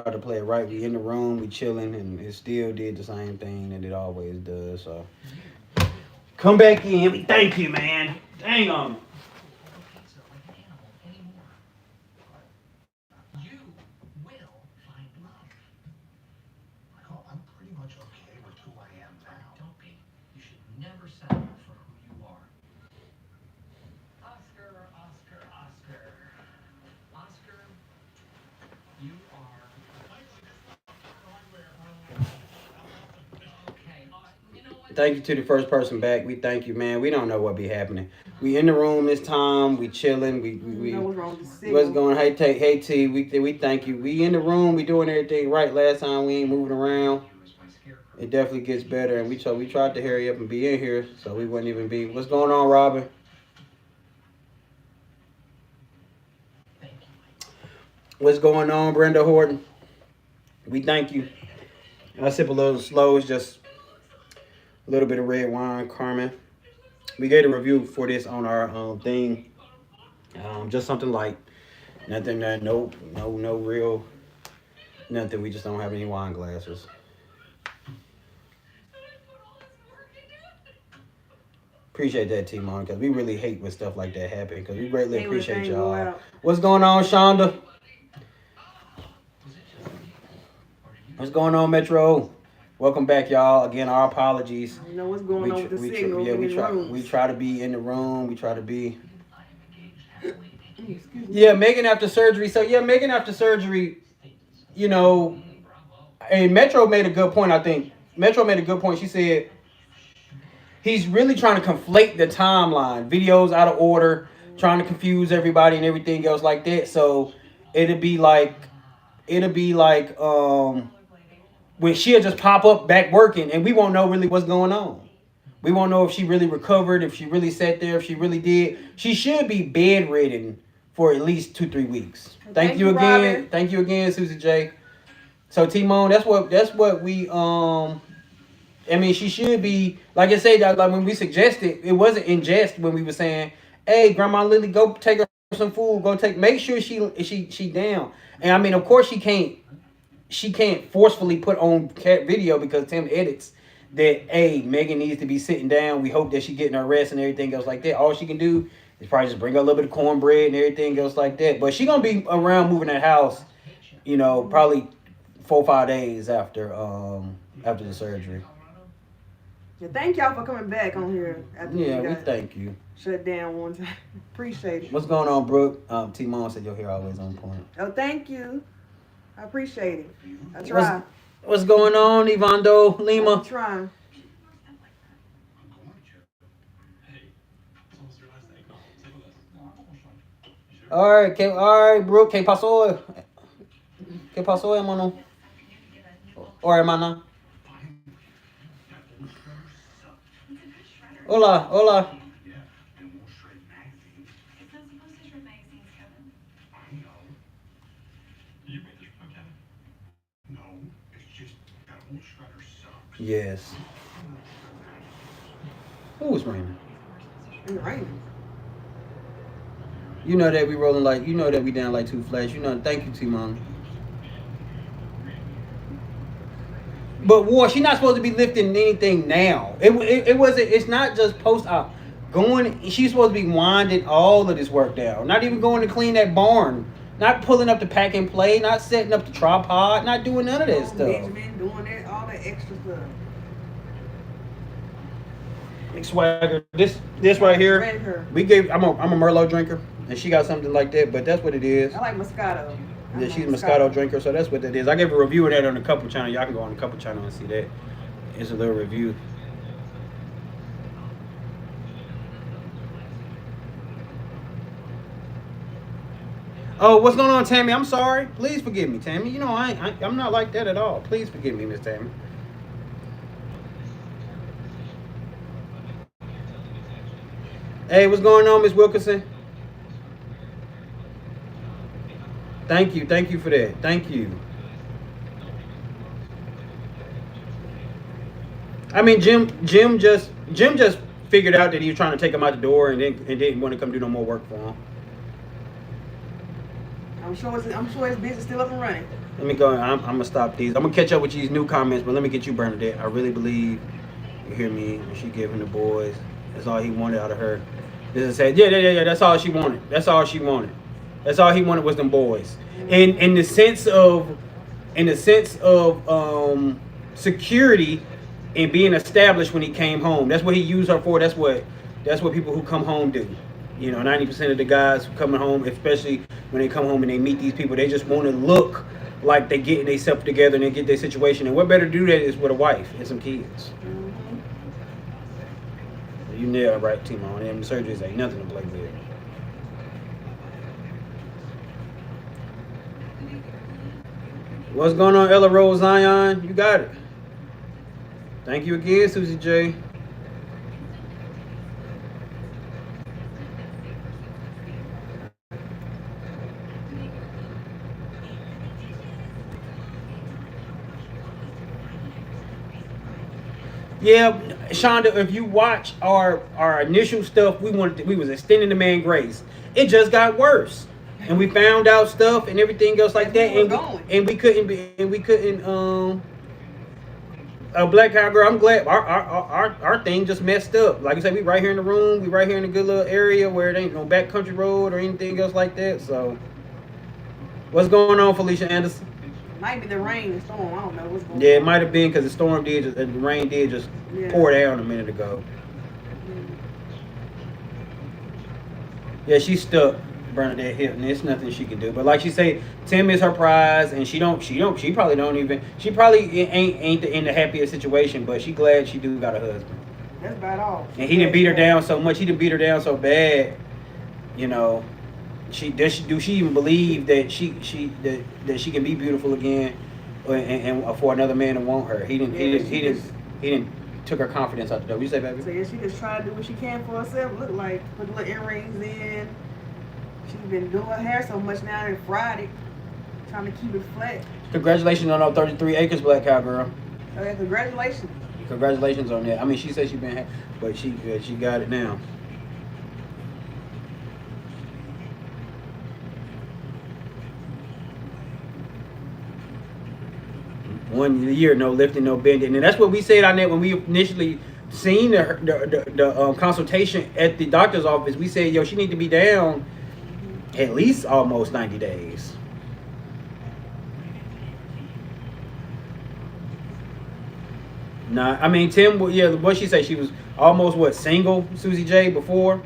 tried to play it right. We in the room, we chilling, and it still did the same thing that it always does. So come back in. We thank you, man. Dang on. Thank you to the first person back. We thank you, man. We don't know what be happening. We in the room this time. We chilling. We You know what's wrong with the what's signal. going? Hey T. We thank you. We in the room. We doing everything right. Last time we ain't moving around. It definitely gets better, and we tried to hurry up and be in here, so we wouldn't even be. What's going on, Robin? What's going on, Brenda Horton? We thank you. I sip a little slow. It's just a little bit of red wine, Carmen. We gave a review for this on our thing. Just something like nothing that no real nothing. We just don't have any wine glasses. Appreciate that, T-Mon, because we really hate when stuff like that happen. Because we greatly Hate when the appreciate thing go y'all. out. What's going on, Shonda? What's going on, Metro? Welcome back, y'all. Again, our apologies. You know what's going on with the signal Yeah, in these we rooms. try to be in the room. We try to be. Excuse me. Yeah, Megan after surgery. So yeah, Megan after surgery. You know, and Metro made a good point. I think Metro made a good point. She said he's really trying to conflate the timeline, videos out of order, trying to confuse everybody and everything else like that. So it'd be like it'll be like when she'll just pop up back working, and we won't know really what's going on. We won't know if she really recovered, if she really sat there, if she really did. She should be bedridden for at least 2 3 weeks. Thank Thank you you, again. Robin. Thank you again, Susie J. So Timon, that's what we I mean, she should be like I said. Like when we suggested, it wasn't in jest when we were saying, "Hey, Grandma Lily, go take her some food. Go take. Make sure she down." And I mean, of course, she can't forcefully put on cat video because Tim edits that. Hey, Megan needs to be sitting down. We hope that she getting her rest and everything else like that. All she can do is probably just bring her a little bit of cornbread and everything else like that. But she gonna be around moving that house. Probably 4 or 5 days after the surgery. Yeah, thank y'all for coming back on here after we Yeah, we got thank you. shut down one time. Appreciate it. What's going on, Brooke? T Mom said your hair always on point. Oh, thank you. I appreciate it. I What's try. what's going on, Ivando I be Lima? trying. All right, Brooke, ¿qué pasó? ¿Qué pasó, hermano? Or hermana? Hola, hola. Yes. Who was raining? It's raining. You know that we rolling like, you know that we down like two flash. Thank you, T Mom. But war, she not supposed to be lifting anything now. It wasn't. It's not just post op. Going, she's supposed to be winding all of this work down. Not even going to clean that barn. Not pulling up the pack and play. Not setting up the tripod. Not doing none of that Oh, stuff. Benjamin doing that, all that extra stuff. Big swagger. This right Got here. red her. We gave. I'm a Merlot drinker, and she got something like that. But that's what it is. I like Moscato. I Yeah, like she's a Moscato drinker, so that's what that is. I gave a review of that on the couple channel. Y'all can go on the couple channel and see that. It's a little review. Oh, what's going on, Tammy? I'm sorry. Please forgive me, Tammy. I'm not like that at all. Please forgive me, Miss Tammy. Hey, what's going on, Miss Wilkinson? Thank you for that. Thank you. I mean, Jim just figured out that he was trying to take him out the door and didn't want to come do no more work for him. I'm sure his business still up and running. Let me go. I'm gonna stop these. I'm gonna catch up with these new comments, but let me get you, Bernadette. I really believe you hear me when she giving the boys. That's all he wanted out of her. This is said, yeah. That's all she wanted. That's all she wanted. That's all he wanted was them boys. And in the sense of security and being established when he came home. That's what he used her for. That's what people who come home do. You know, 90% of the guys coming home, especially when they come home and they meet these people, they just want to look like they getting themselves together and they get their situation. And what better to do that is with a wife and some kids. You nailed it right, Timo. And them surgeries ain't nothing to play with. What's going on, Ella Rose Zion? You got it. Thank you again, Susie J. Yeah, Shonda, if you watch our initial stuff, we was extending the man grace. It just got worse. And we found out stuff and everything else like that, and we couldn't Black Cow Girl, I'm glad our thing just messed up. Like I said, we right here in the room, we right here in a good little area where it ain't no back country road or anything else like that. So what's going on, Felicia Anderson? Might be the rain, the storm. I don't know what's going on. Yeah, it might have been because the rain did just pour down a minute ago. Yeah, she's stuck. Bernadette Hilton. There's nothing she can do. But like she say, Tim is her prize, and she probably ain't in the happiest situation, but she glad she do got a husband. That's about all. And he didn't beat her down so much. He didn't beat her down so bad. You know, do she even believe that she can be beautiful again, and for another man to want her? He didn't took her confidence out the door. You say, baby? So yeah, she just tried to do what she can for herself. Look like put the little earrings in. She's been doing her hair so much now and Friday, trying to keep it flat. Congratulations on our 33 acres, Black Cow Girl. Oh yeah, congratulations. Congratulations on that. I mean, she said she been, but she got it now. One year, no lifting, no bending, and that's what we said on that when we initially seen the consultation at the doctor's office. We said, yo, she need to be down at least almost 90 days. Nah, I mean, Tim, yeah, what she say? She was almost, single, Susie J, before?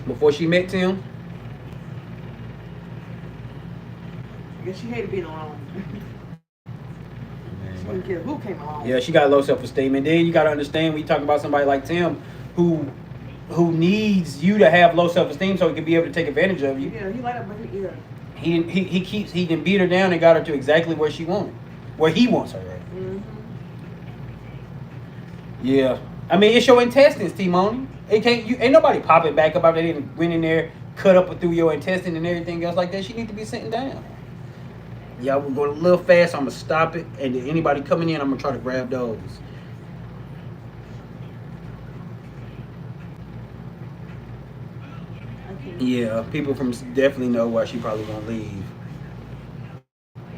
Before she met Tim? I guess she hated being alone. She didn't care who came along. Yeah, she got low self-esteem. And then you got to understand, we talk about somebody like Tim who needs you to have low self-esteem so he can be able to take advantage of you. Yeah, he like that, but he didn't beat her down and got her to exactly where she wanted, where he wants her at. Mm-hmm. Yeah, I mean, it's your intestines, T-Money. Ain't nobody popping back up. They didn't went in there, cut up through your intestine and everything else like that. She need to be sitting down. Yeah, we're going a little fast. I'm going to stop it. And anybody coming in, I'm going to try to grab those. Yeah, people from definitely know why she probably going to leave.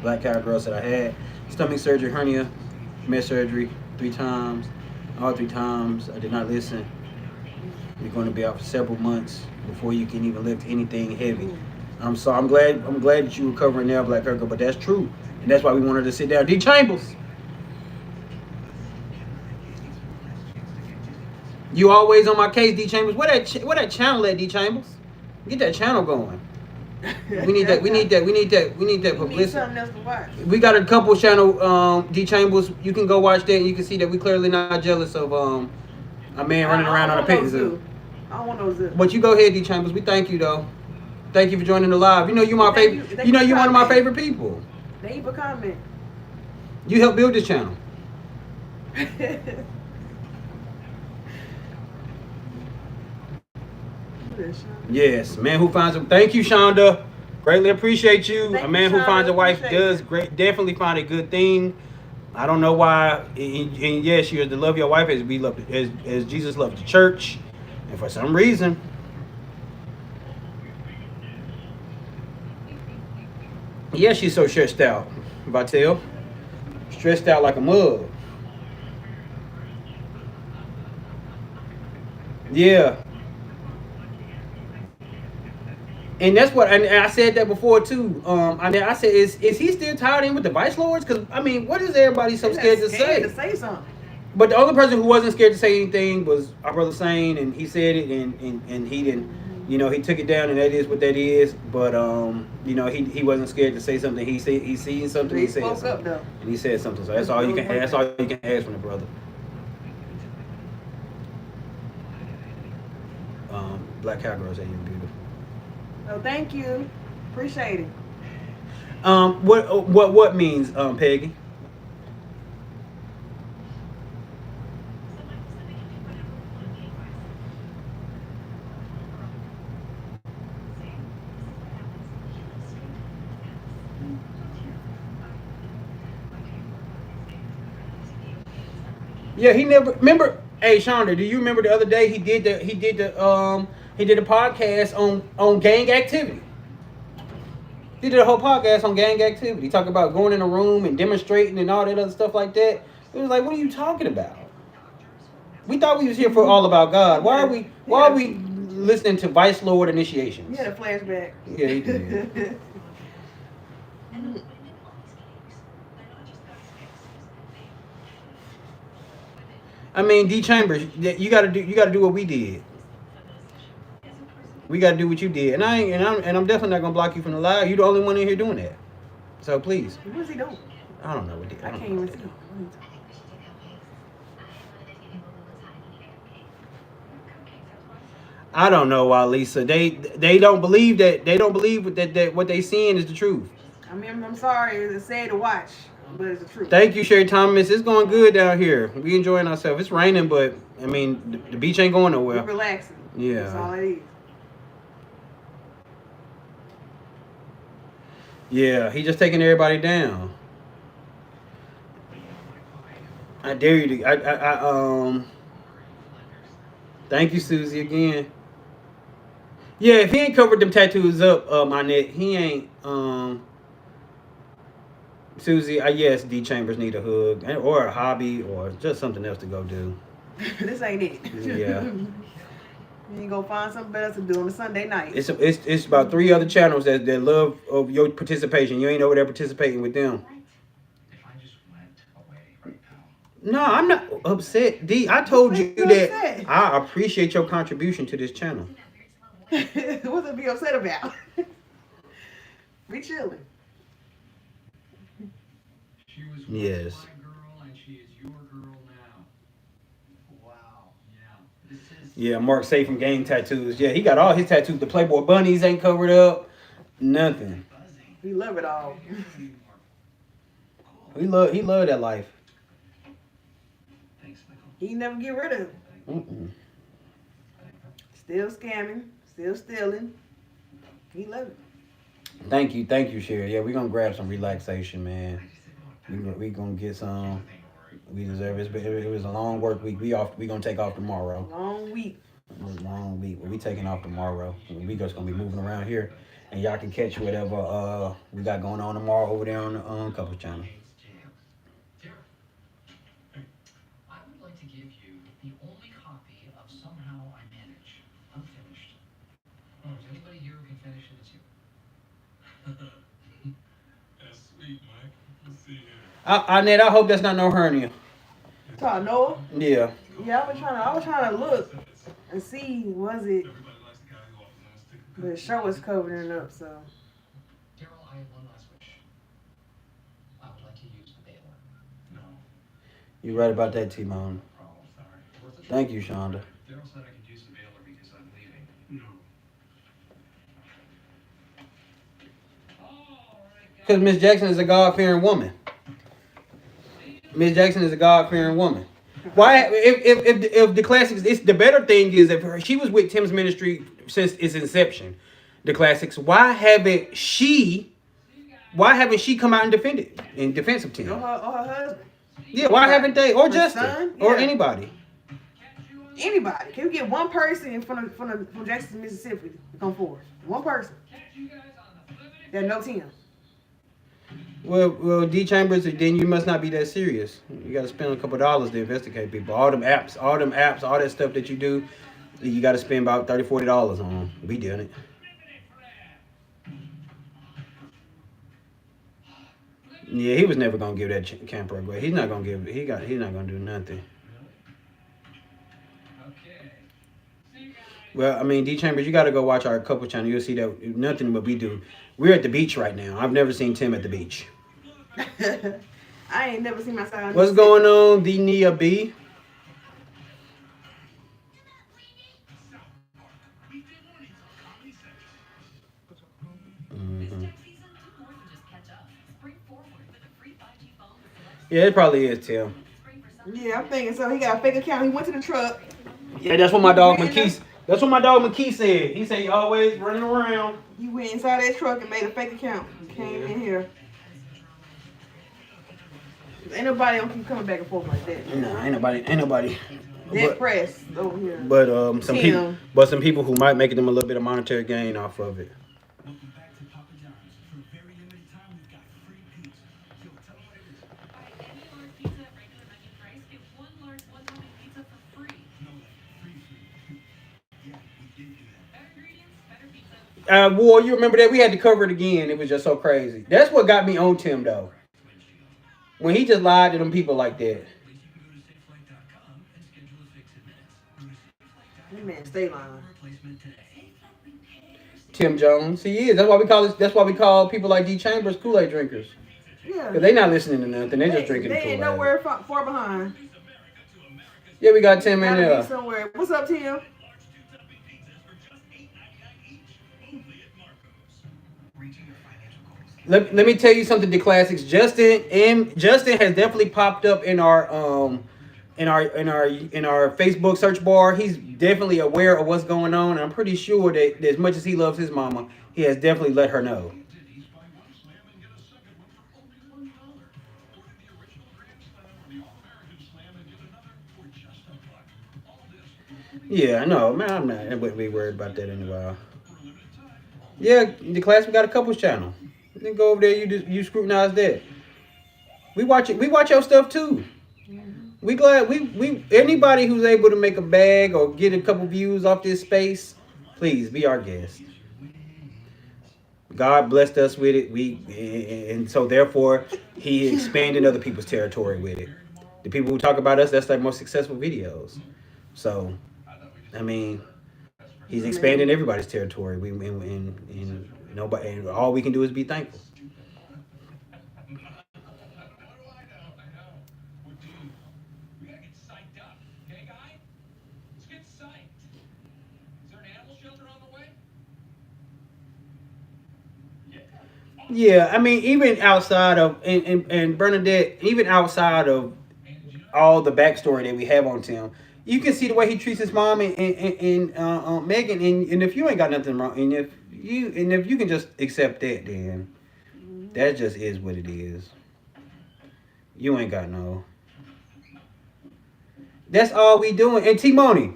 Black Cow Girl said, I had stomach surgery, hernia, med surgery 3 times. All 3 times, I did not listen. You're going to be out for several months before you can even lift anything heavy. I'm glad that you recovering now, Black Cow Girl, but that's true. And that's why we wanted to sit down. D Chambers. You always on my case, D Chambers. Where that channel at, D Chambers? Get that channel going. We need that publicity. We need something else to watch. We got a couple channel, D Chambers. You can go watch that and you can see that we clearly not jealous of a man running around on a petting zoo. I don't want no zoo. But you go ahead, D Chambers. We thank you though. Thank you for joining the live. You know you my favorite. You know you're one of my favorite people. Thank you for comment. You helped build this channel. Yes, man who finds a. Thank you, Shonda. Greatly appreciate you. A man who finds a wife does definitely find a good thing. I don't know why. And yes, you have to love your wife as we love as Jesus loved the church. And for some reason, yeah, she's so stressed out. Vitel, stressed out like a mug. Yeah, and that's what, and I said that before too. I said, is he still tied in with the Vice Lords? Because I mean, what is everybody so They're scared to scared say? to say something. But the only person who wasn't scared to say anything was our brother Sane, and he said it, and he didn't, he took it down, and that is what that is. But he wasn't scared to say something. He said he seen something. He He said spoke something, up though. and he said something. So that's all you can. That's all you can ask from the brother. Black Cowgirl said you're beautiful. Oh, thank you. Appreciate it. What means Peggy? Yeah, he never remember. Hey, Shonda, do you remember the other day he did a podcast on gang activity. He did a whole podcast on gang activity. He talked about going in a room and demonstrating and all that other stuff like that. It was like, what are you talking about? We thought we was here for all about God. Why are we listening to Vice Lord initiations? He had a flashback. Yeah, he did. I mean, D Chambers, you gotta do what we did. We gotta do what you did, and I'm definitely not gonna block you from the live. You're the only one in here doing that. So please. What's he doing? I don't know what I can't even see. I don't know why, Lisa. They don't believe that what they seeing is the truth. I mean, I'm sorry, it's sad to watch, but it's the truth. Thank you, Sherry Thomas. It's going good down here. We enjoying ourselves. It's raining, but I mean the beach ain't going nowhere. We're relaxing. Yeah. That's all it is. Yeah, he just taking everybody down. I dare you to. Thank you, Susie, again. Yeah, if he ain't covered them tattoos up, my neck, he ain't. Susie, yes, D Chambers need a hug or a hobby or just something else to go do. This ain't it. Yeah. You ain't gonna find something better to do on a Sunday night. It's about 3 other channels that love of your participation. You ain't over there participating with them. No, I'm not upset. D, I told you that I appreciate your contribution to this channel. What's it be upset about? We chilling. Yes. Yeah, Mark Safe from Gang Tattoos. Yeah, he got all his tattoos. The Playboy bunnies ain't covered up. Nothing. We love it all. He love that life. He never get rid of it. Still scamming, still stealing. He love it. Thank you, Sherry. Yeah, we're gonna grab some relaxation, man. We gonna get some. We deserve it. It was a long work week. We gonna take off tomorrow. Long week. It was a long week. But we taking off tomorrow. We just gonna be moving around here, and y'all can catch whatever we got going on tomorrow over there on the Couple Channel. I would like to give you the only copy of Somehow I Manage, unfinished. Oh, is anybody here who can finish it? It's you. That's sweet, Mike. Let's see here. Ned, I hope that's not no hernia. Trying to know? Yeah. Yeah, I was trying to look and see was it, Everybody likes the guy who offers them a stick of but the shirt was covering it up, so. Daryl, I have one last wish. I would like to use the baler. No. You right about that, T-Bone. Problem, sorry. Thank you, Shonda. Daryl said I could use the baler because I'm leaving. No. Because Miss Jackson is a God-fearing woman. Miss Jackson is a God-fearing woman. Why, if the classics, it's the better thing is if she was with Tim's ministry since its inception, the classics. Why haven't she come out and defend it in defense of Tim? Or her husband. Yeah, why haven't they? Or Her Justin, son? or Yeah. anybody? Anybody. Can we get one person from Jackson, Mississippi to come forward? One person. That knows him. Well, D Chambers, then you must not be that serious. You got to spend a couple dollars to investigate people. All them apps, all that stuff that you do, you got to spend about $30, $40 on. We doing it. Yeah, he was never gonna give that camper away. He's not gonna give. He's not gonna do nothing. Well, I mean, D Chambers, you got to go watch our couple channel. You'll see that nothing but we do. We're at the beach right now. I've never seen Tim at the beach. I ain't never seen my son. What's going on, the Nia B? Yeah, it probably is, Tim. Yeah, I'm thinking so. He got a fake account. He went to the truck. Yeah, that's what my dog McKee. That's what my dog McKee said. He said he always running around. He went inside that truck and made a fake account. Came in here. Ain't nobody gonna keep coming back and forth like that. Nah, ain't nobody. Dead press over here. But some people who might make them a little bit of monetary gain off of it. War, you remember that? We had to cover it again. It was just so crazy. That's what got me on Tim, though. When he just lied to them people like that. That man stay lying. Tim Jones, he is. That's why we call it. That's why we call people like D Chambers Kool-Aid drinkers. Yeah. Cause they not listening to nothing. They just drinking the They Kool-Aid. ain't nowhere far behind. Yeah, we got Tim in there. Somewhere. What's up, Tim? Let me tell you something, the classics. Justin has definitely popped up in our Facebook search bar. He's definitely aware of what's going on. And I'm pretty sure that as much as he loves his mama, he has definitely let her know. Yeah, I know, man. I wouldn't be worried about that in a while. Yeah, the class, we got a couples channel. Then go over there. You scrutinize that. We watch it. We watch your stuff too. We glad we anybody who's able to make a bag or get a couple views off this space, please be our guest. God blessed us with it. And so therefore He expanded other people's territory with it. The people who talk about us, that's their most successful videos. So, I mean, He's expanding everybody's territory. Nobody, and all we can do is be thankful. Yeah, I mean, even outside of and Bernadette, even outside of all the backstory that we have on Tim, you can see the way he treats his mom and Megan, and if you ain't got nothing wrong, and if you can just accept that, then that just is what it is. You ain't got no. That's all we doing. And T-Money,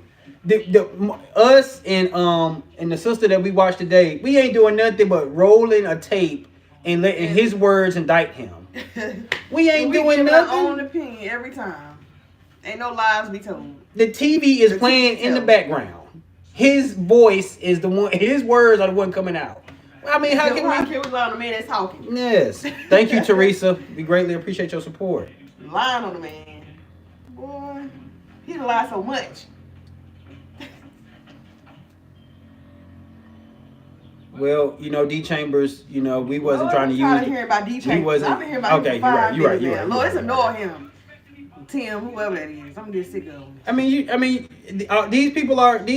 us and the sister that we watched today, we ain't doing nothing but rolling a tape and letting his words indict him. We ain't doing nothing. Our own opinion every time. Ain't no lies be told. The TV is playing in the background. His voice is the one. His words are the one coming out. I mean, how can we lie on the man that's talking? Yes. Thank you, Teresa. We greatly appreciate your support. Lying on the man, boy. He lied so much. Well, D Chambers, we wasn't trying to use. I'm hearing about D Chambers. I've been hearing about him for 5 minutes now. Lord, it's annoying him. Tim, whoever that is, I'm just sick of him. These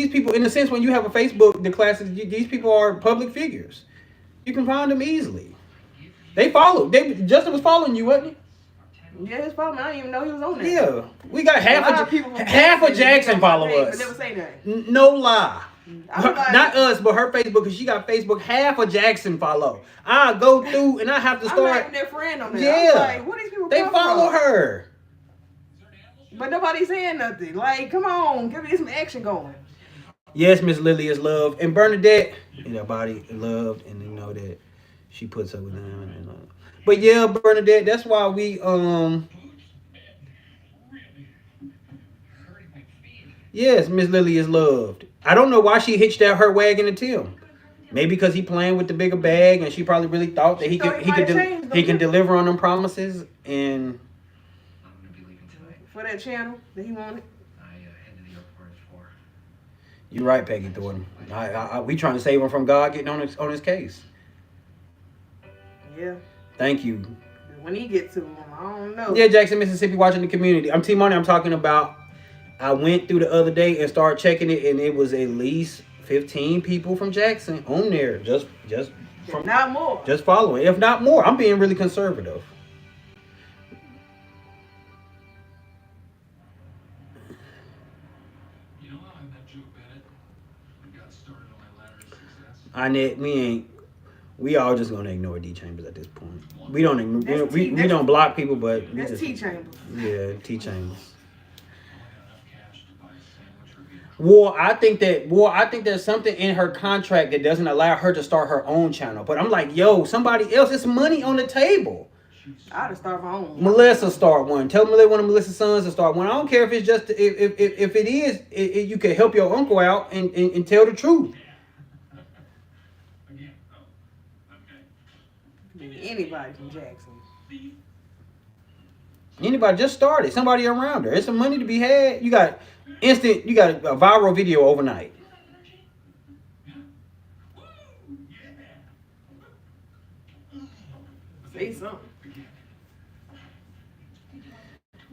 people in a sense, when you have a Facebook, the classes, these people are public figures. You can find them easily. They follow. Justin was following you, wasn't he? Yeah, his following. I didn't even know he was on there. Yeah, we got half of Jackson follow us. Never say that. No lie. Not us, but her Facebook, because she got Facebook. Half of Jackson follow. I go through and I have to start. I'm their friend on there. Yeah, like, what these people they follow her. But nobody's saying nothing. Like, come on, give me some action going. Yes, Miss Lily is loved, and Bernadette, everybody loved, and you know that she puts up with them. But yeah, Bernadette, that's why we yes, Miss Lily is loved. I don't know why she hitched out her wagon to Tim. Maybe because he playing with the bigger bag, and she probably really thought that She thought he might change he can them. deliver on them promises. And I'm gonna be leaving tonight. For that channel that he wanted. I head to the airport at 4. you're right, Peggy Thornton. We trying to save him from God getting on his case. Yeah. Thank you. When he gets to him, I don't know. Yeah, Jackson, Mississippi, watching the community. I'm T-Money. I'm talking about. I went through the other day and started checking it, and it was at least 15 people from Jackson on there, just from Not more. just following, if not more. I'm being really conservative. You know how I met Joe Bennett and got started on my ladder of success? We all just gonna ignore D Chambers at this point. We don't ignore, That's we T- don't block people, but we That's just, T Chambers. yeah, T Chambers. I only had enough cash to buy a sandwich or beer. I think there's something in her contract that doesn't allow her to start her own channel. But I'm like, yo, somebody else, it's money on the table. I'd have started my own. Melissa start one. Tell one of Melissa's sons to start one. I don't care if it's just if it is, you can help your uncle out and tell the truth. Again, oh, okay. Anybody from Jackson. Anybody just started. Somebody around her. There's some money to be had. You got a viral video overnight. Say something.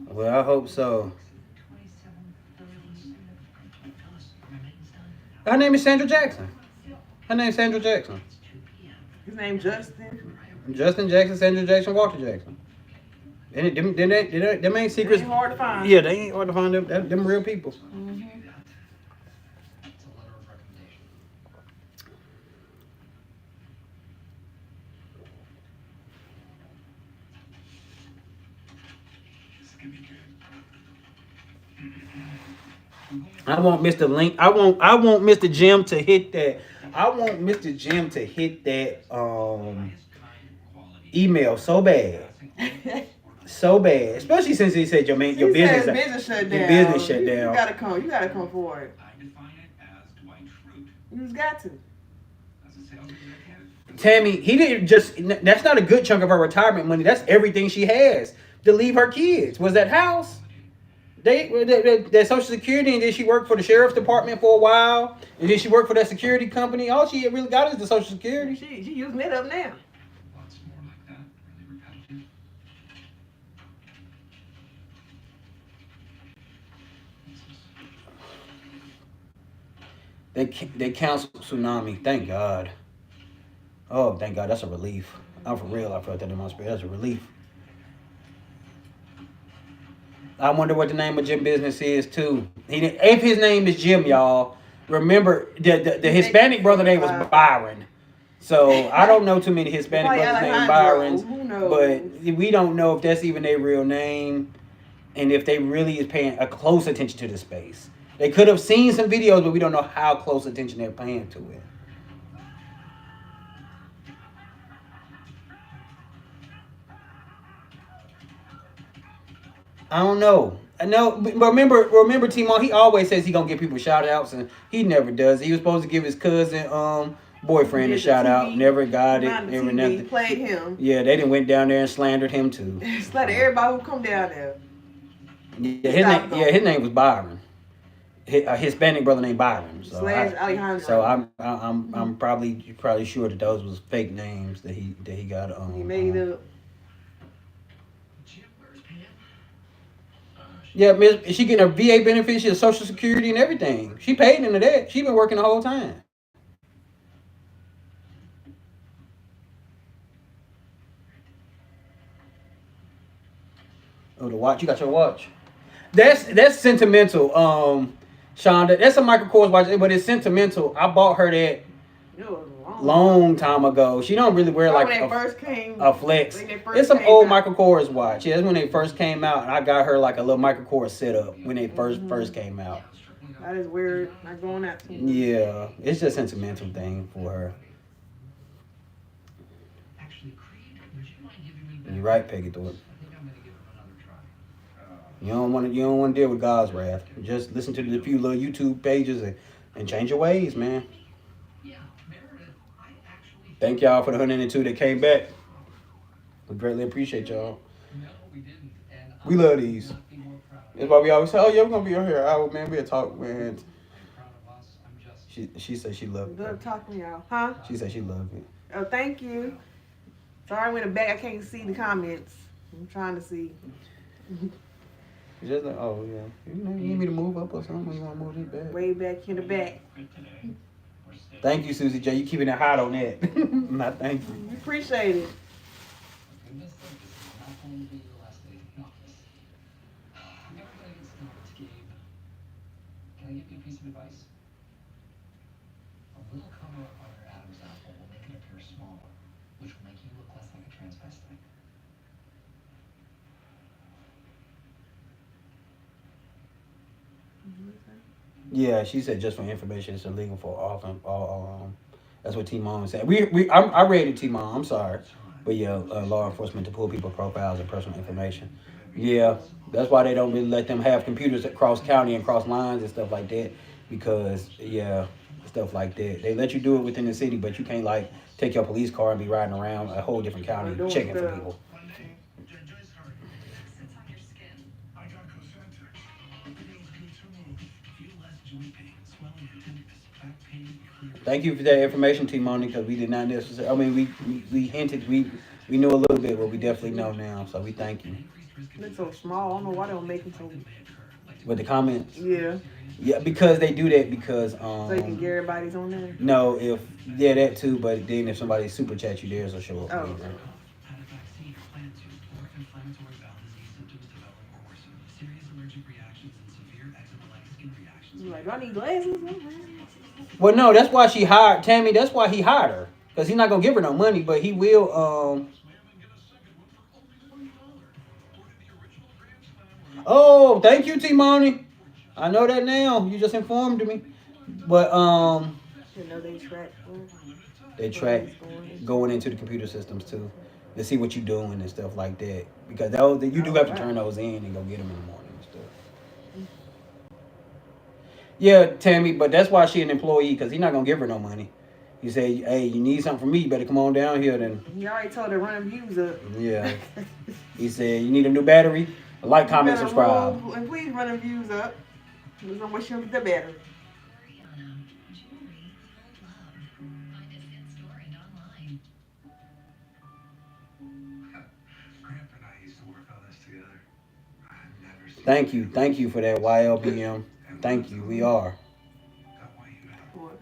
Well, I hope so. Her name is Sandra Jackson. Her name is Sandra Jackson. His name Justin. Justin Jackson, Sandra Jackson, Walter Jackson. And them ain't secrets. Ain't hard to find. Yeah, they ain't hard to find. Them real people. Mm-hmm. It's a letter of recommendation. This could be good. I want Mr. Link. I want Mr. Jim to hit that. I want Mr. Jim to hit that email so bad. So bad. Especially since he said your business shut down. your business shut You down. gotta come. You gotta come forward. I define it as Dwight Schrute. You just got to. As a sales executive. Tammy, he didn't just that's not a good chunk of her retirement money. That's everything she has to leave her kids. Was that house? That Social Security, and then she worked for the sheriff's department for a while, and then she worked for that security company. All she really got is the Social Security. She using it up now. Lots more like that. Really repetitive. They canceled Tsunami. Thank God. Oh, thank God. That's a relief. I'm for real. I felt that in my spirit. That's a relief. I wonder what the name of Jim business is too. If his name is Jim, y'all, remember the Hispanic brother name was Byron. So I don't know too many Hispanic Probably brothers named Alejandro. Byrons, Who knows? but we don't know if that's even their real name, and if they really is paying a close attention to the space. They could have seen some videos, but we don't know how close attention they're paying to it. I don't know. I know, but remember, Timon. He always says he gonna give people shout outs, and he never does. He was supposed to give his cousin, boyfriend a shout out. Never got it. Never nothing. Played him. Yeah, they done went down there and slandered him too. Slandered everybody who come down there. His name was Byron. A Hispanic brother named Byron. So Alejandro. So I'm probably sure that those was fake names that he got. He made up. Jim, where's Pam? Yeah, Miss, she getting her VA benefits, she has Social Security and everything. She paid into that. She been working the whole time. Oh, the watch. You got your watch. That's sentimental. Shonda, that's a Michael Kors watch, but it's sentimental. I bought her that. It was long time ago. She don't really wear like when they first came. a flex. When they first It's some came old out. Michael Kors watch. Yeah, that's when they first came out, and I got her like a little Michael Kors setup when they first came out. That is weird. Not going out too much. Yeah, it's just a sentimental thing for her. Actually, Creed, would you mind giving me back? You're right, Peggy Thorpe. I think I'm gonna give him another try. You don't want to deal with God's wrath. Just listen to the few little YouTube pages and change your ways, man. Yeah, Meredith, I actually. Thank y'all for the 102 that came back. We greatly appreciate y'all. No, we didn't. And We love these. I could not be more proud of That's why we always say, oh yeah, we're gonna be on here. Oh man, we'll talk, man. I'm proud of us. I'm just. She said she loved Good it. talking to y'all. Huh? She said she loved it. Oh, thank you. Sorry, I went back. I can't see the comments. I'm trying to see. Just like, oh yeah, you need me to move up or something? You want to move this back? Way back in the back. Thank you, Susie J. You keeping it hot on that. Not thank you. We appreciate it. Goodness sake, this is not going to be your last day in office. I'm never going to get stumped, Gabe. Can I give you a piece of advice? A little cover up on your Adam's apple will make it appear smaller, which will make you look less like a transvestite. Yeah, she said just for information, it's illegal for all. That's what T-Mom said. I rated T-Mom. I'm sorry, but yeah, law enforcement to pull people profiles and personal information. Yeah, that's why they don't really let them have computers across county and cross lines and stuff like that. Because yeah, stuff like that. They let you do it within the city, but you can't like take your police car and be riding around a whole different county Doing checking for stuff. people. Sits on your skin. I got Cosentyx. It feels good to move. Feel less joint pain, swelling, and tenderness. Back pain, clear. Thank you for that information, T-Moni, because we did not necessarily. I mean, we hinted, we knew a little bit, but we definitely know now. So we thank you. Looks so small. I don't know why they don't make them so. With the comments, Yeah. yeah, because they do that because So you can get everybody's on there. no, if yeah that too, but then if somebody super chats you, theirs will show up. Oh. Had a vaccine or plan to, or if inflammatory bowel disease symptoms develop or worsen, serious allergic reactions and severe eczema-like skin reactions. You're like, do I need glasses? Well, no, that's why she hired Tammy. That's why he hired her because he's not gonna give her no money, but he will. Oh, thank you, T-Moni. I know that now. You just informed me. But You know they track. they track going into the computer systems too to see what you're doing and stuff like that. Because you do have to turn those in and go get them in the morning and stuff. Yeah, Tammy, but that's why she an employee because he's not gonna give her no money. He say, hey, you need something from me, you better come on down here then. You already told her to run views up. Yeah. He said, you need a new battery? Like, comment, You better subscribe. move, and please run the views up. We're gonna wish you the better. Ariana, jewelry, love. Find us in store and online. Grandpa and I used to work on this together. I've never seen. Thank you for that YLBM. Thank you, we are. I want you to have. What?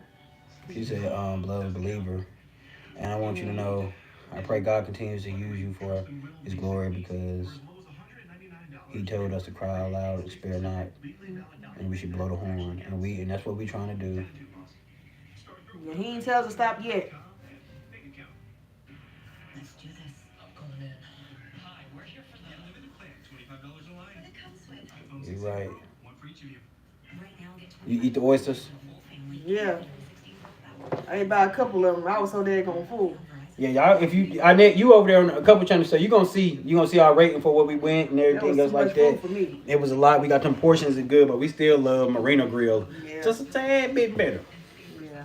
She said, beloved believer. And I want you to know, I pray God continues to use you for his glory because he told us to cry out loud and spare not. And we should blow the horn. And that's what we're trying to do. Yeah, he ain't tell us to stop yet. Let's do this. I'm going in. Hi, we're here for the Unlimited plan, $25 a line. What it comes with. iPhone You're 6. right. One for each of you. Right now, get You eat the oysters? the whole family. Yeah. I ate about a couple of them. I was so daggone full. Yeah, y'all. If you over there on a couple channels, so you gonna see our rating for what we went and That was everything too else like much that. food for me. It was a lot. We got them portions are good, but we still love Marina Grill Yeah. just a tad bit better. Yeah.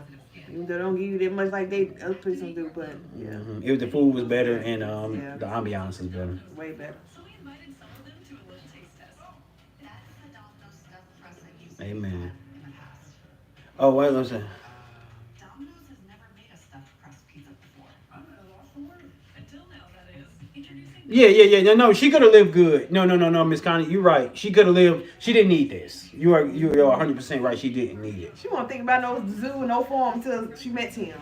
Even though they don't give you that much like they other places do, but yeah, If the food was better and Yeah. the ambiance is better. way better. So we invited some of them to a little taste test. That's the Domino's stuffed crust that you said Amen. in the past. Oh, what was I saying? Domino's has never made a stuffed crust pizza before. Until now, that is. Introducing Yeah. No, she could have lived good. No, Miss Connie, you're right. She could have lived. She didn't need this. You're 100% right. She didn't need it. She won't think about no zoo, no farm until she met him.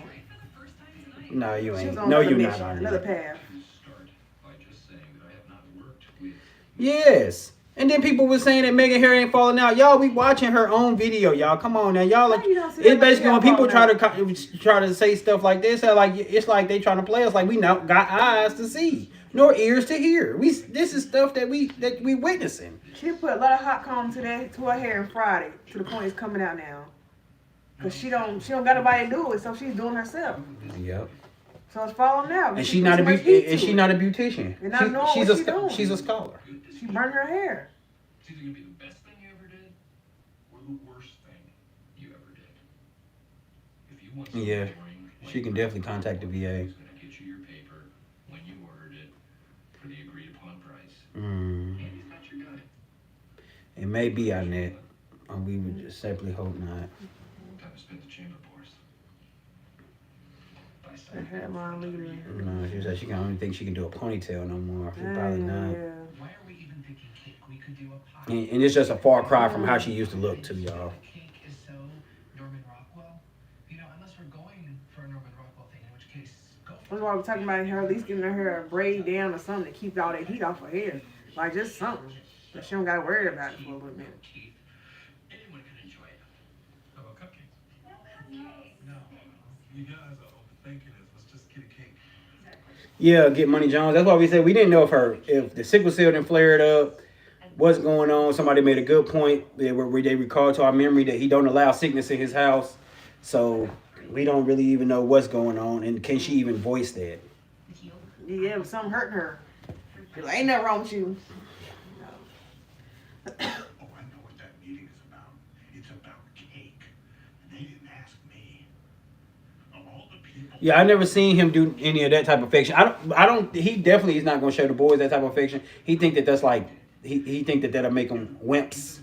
No, you She was ain't. on No, another you're mission, not. another Arnie. path. Start by just saying that I have not worked with. Yes. And then people were saying that Megan hair ain't falling out. Y'all, we watching her own video. Y'all, come on now. Y'all, like, How you don't see it's that much basically hair when people falling try to say stuff like this, like it's like they trying to play us like we not got eyes to see nor ears to hear. This is stuff that we witnessing. She put a lot of hot comb to her hair on Friday to the point it's coming out now. Cause she don't got nobody to do it, so she's doing herself. Yep. So it's falling out. And She she put not too a much heat and to she it. not a beautician. You're not knowing She's what she doing. she's a scholar. She burned her hair. It's either gonna be the best thing you ever did or the worst thing you ever did. If you want something Yeah, boring, she can definitely contact the VA. who's gonna get you your paper when you ordered it for the agreed upon price. Mm. Andy's not your guy. It may be Annette. We would just simply hope not. Time to spin the chamber boards. Bye, Her son. hairline leaving. No, she said she can only think she can do a ponytail no more. She probably not. Yeah. Why are we even thinking cake? We could do a pie. And it's just a far cry from how she used to look too, y'all. Cake is so Norman Rockwell. You know, unless we're going for a Norman Rockwell thing, in which case, go for That's why we're talking about her at least getting her hair braid down or something to keep all that heat off her hair. Like just something that she don't gotta worry about it for a little bit. Keith. Anyone can enjoy it. How about cupcakes? No. You guys are overthinking this. Let's just get a cake. Yeah, get Money Jones. That's why we said we didn't know if the sickle cell didn't flare it up, what's going on. Somebody made a good point. They recalled to our memory that he don't allow sickness in his house. So we don't really even know what's going on. And can she even voice that? Yeah, but something hurting her. She's like, ain't nothing wrong with you. Oh, I know what that meeting is about. It's about cake. And they didn't ask me. Of all the people. Yeah, I never seen him do any of that type of fiction. I don't. He definitely is not going to show the boys that type of fiction. He think that that's like he think that that'll make them wimps.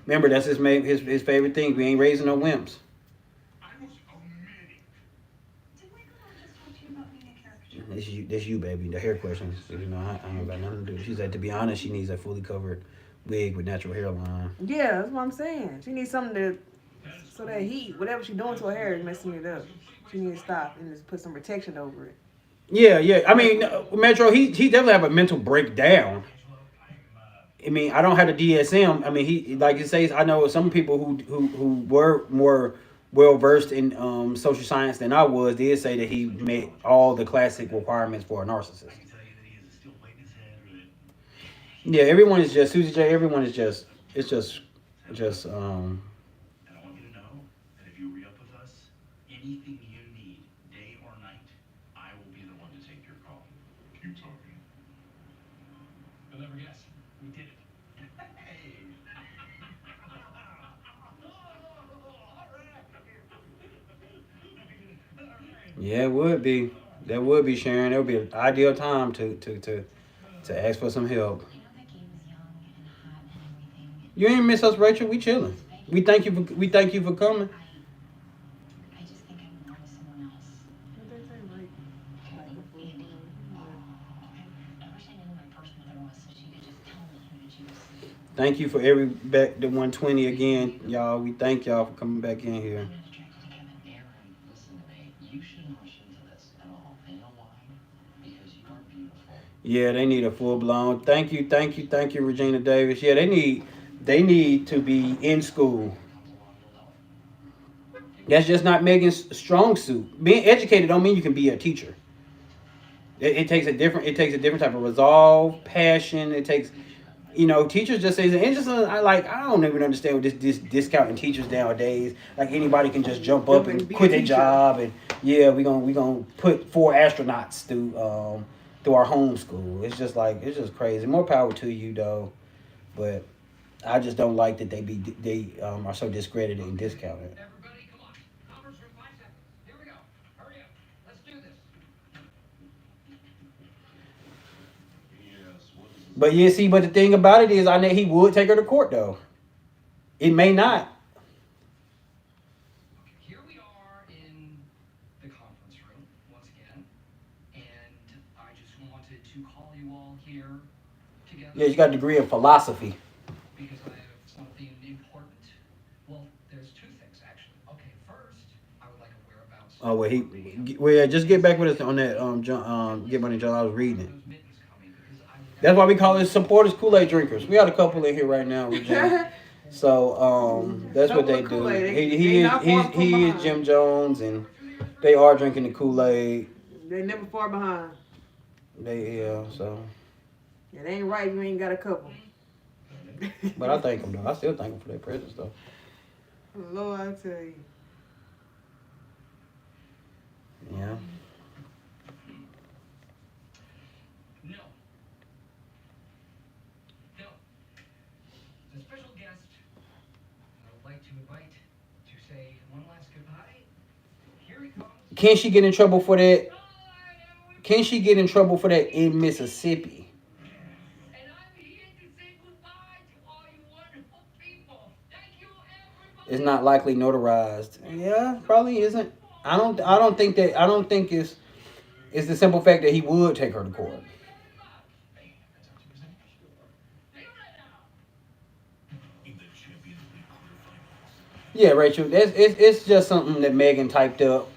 Remember, that's his favorite thing. We ain't raising no wimps. I was omitting. Did we not just talk to you about being a caricature? That's you, baby. The hair questions. You know, I don't got nothing to do. She said, to be honest, she needs a fully covered wig with natural hairline. Yeah, that's what I'm saying. She needs something to, so that heat, whatever she's doing to her hair is messing it up. She needs to stop and just put some protection over it. Yeah. I mean, Metro, he definitely have a mental breakdown. I mean, I don't have the DSM. I mean, he like it says. I know some people who were more well versed in social science than I was did say that he met all the classic requirements for a narcissist. I can tell you that he has still weight in his head or that. Yeah, everyone is just Susie J. Everyone is just it's just. And I want you to know that if you re-up with us, anything you need, day or night, I will be the one to take your call. Keep talking. You'll never guess. We did it. Hey! Yeah, it would be. That would be, Sharon. That would be an ideal time to ask for some help. I know that Gabe is young and hot and everything. You ain't miss us, Rachel. We chilling. We thank you for coming. I just think I'm more with someone else. What they say, like, Andy. I wish I knew who my first mother was so she could just tell me who to choose. Thank you for every back to 120 again, y'all. We thank y'all for coming back in here. I'm not attracted to Kevin. Aaron, listen to me. You shouldn't rush into this at all. You know why? Because you are beautiful. Yeah, they need a full blown. Thank you, Regina Davis. Yeah, they need to be in school. That's just not Megan's strong suit. Being educated don't mean you can be a teacher. It takes a different type of resolve, passion. It takes, teachers just say, and just I don't even understand this discounting teachers nowadays. Like anybody can just jump up and quit their job, and yeah, we gonna put 4 astronauts through our homeschool. It's just crazy. More power to you though, but I just don't like that they are so discredited and discounted. Everybody, come on. Conference room, 5 seconds. Here we go. Hurry up. Let's do this. Yes, what is this? But yeah, see, but the thing about it is, I know he would take her to court though. It may not. Okay, here we are in the conference room once again, and I just wanted to call you all here together. Yeah, you got a degree of philosophy. Because I have something important. Well, there's 2 things actually. Okay, first, I would like a whereabouts. Oh well, yeah, just get back with us on that. Get Money Joe. I was reading it. Those mittens coming because I would That's why we call it supporters Kool-Aid drinkers. We got a couple in here right now with Jim. So that's what they do. Kool-Aid. He They is not far from he is behind. Jim Jones, and they are drinking the Kool-Aid. They never far behind. So. It ain't right. You ain't got a couple. But I thank them though. I still thank them for their presence though. Lord, I tell you. Yeah. No. No. The special guest I would like to invite to say one last goodbye. Here he comes. Can she get in trouble for that? Can she get in trouble for that in Mississippi? And I'm here to say goodbye to all you wonderful people. Thank you, everybody. It's not likely notarized. Yeah, probably isn't. I don't think it's the simple fact that he would take her to court. Yeah, Rachel. It's just something that Megan typed up.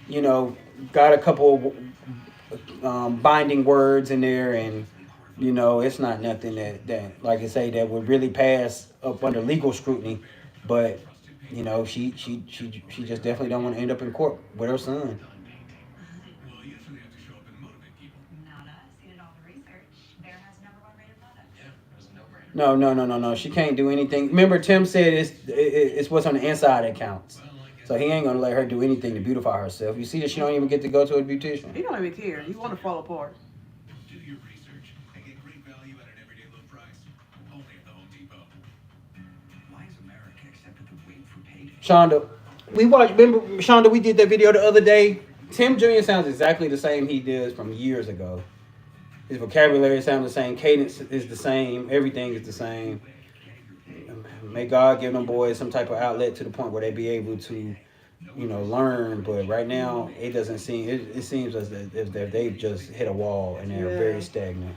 You know, got a couple binding words in there, and you know, it's not nothing that like I say that would really pass up under legal scrutiny. But you know, she just definitely don't want to end up in court with her son. Well, you usually have to show up and motivate people. Not us. You did all the research. Bear has #1 rated product. Yeah, it was a no-brainer. No. She can't do anything. Remember, Tim said it's what's on the inside that counts. So he ain't gonna let her do anything to beautify herself. You see that she don't even get to go to a beautician. He don't even care. He want to fall apart. Do your research and get great value at an everyday low price. Only at the Home Depot. Why is America accepted to wait for payday? Shonda, remember Shonda, we did that video the other day. Tim Jr. sounds exactly the same he does from years ago. His vocabulary sounds the same, cadence is the same, everything is the same. May God give them boys some type of outlet to the point where they be able to, you know, learn. But right now, it doesn't seem. It seems as if they've just hit a wall and they're very stagnant.